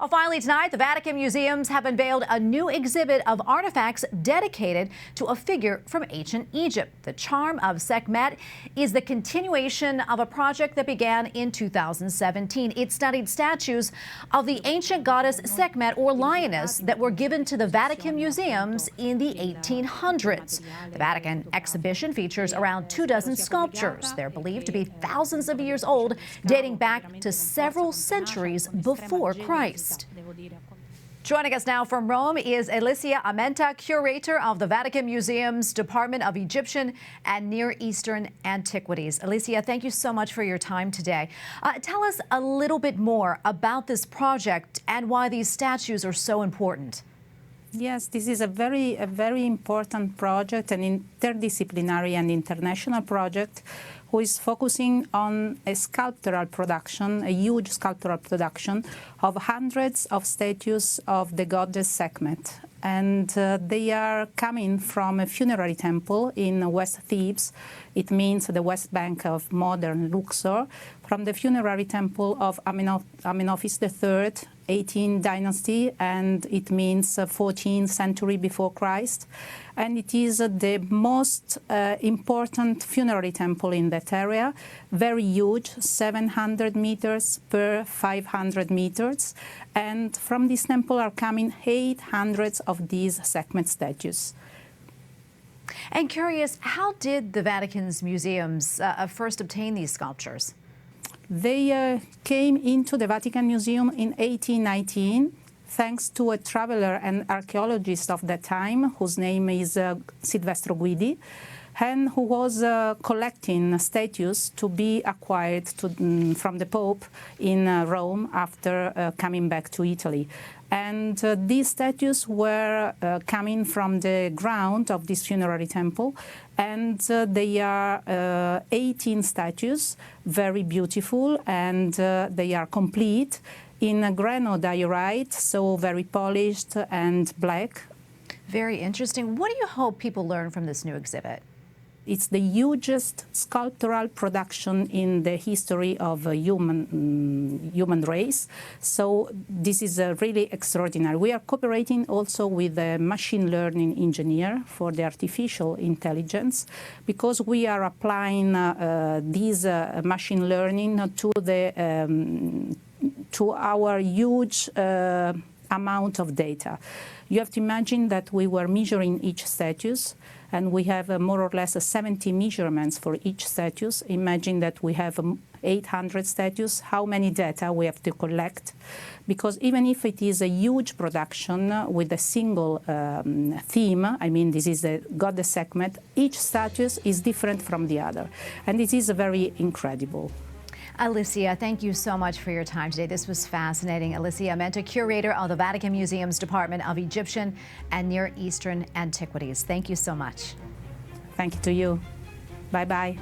Well, finally tonight, the Vatican Museums have unveiled a new exhibit of artifacts dedicated to a figure from ancient Egypt. The Charm of Sekhmet is the continuation of a project that began in 2017. It studied statues of the ancient goddess Sekhmet, or Lioness, that were given to the Vatican Museums in the 1800s. The Vatican exhibition features around 24 sculptures. They're believed to be thousands of years old, dating back to several centuries before Christ. Joining us now from Rome is Alessia Amenta, Curator of the Vatican Museums Department of Egyptian and Near Eastern Antiquities. Alessia, thank you so much for your time today. Tell us a little bit more about this project and why these statues are so important. Yes, this is a very important project, an interdisciplinary and international project who is focusing on a sculptural production, a huge sculptural production of hundreds of statues of the goddess Sekhmet. And they are coming from a funerary temple in West Thebes. It means the West Bank of modern Luxor, from the funerary temple of Amenophis III, 18th dynasty, and it means 14th century before Christ. And it is the most important funerary temple in that area, very huge, 700 meters per 500 meters. And from this temple are coming 800 of these Sekhmet statues. And curious, how did the Vatican's museums first obtain these sculptures? They came into the Vatican Museum in 1819, thanks to a traveler and archaeologist of that time, whose name is Silvestro Guidi, and who was collecting statues to be acquired from the Pope in Rome after coming back to Italy. And these statues were coming from the ground of this funerary temple, and they are 18 statues, very beautiful, and they are complete in granodiorite, so very polished and black. Very interesting. What do you hope people learn from this new exhibit? It's the hugest sculptural production in the history of a human race. So this is really extraordinary. We are cooperating also with a machine learning engineer for the artificial intelligence, because we are applying this machine learning to our huge amount of data. You have to imagine that we were measuring each statues, and we have more or less 70 measurements for each statues. Imagine that we have 800 statues, how many data we have to collect. Because even if it is a huge production with a single theme, I mean, this is the goddess Sekhmet, each statue is different from the other. And it is very incredible. Alessia, thank you so much for your time today. This was fascinating. Alessia Amenta, Curator of the Vatican Museums Department of Egyptian and Near Eastern Antiquities. Thank you so much. Thank you to you. Bye-bye.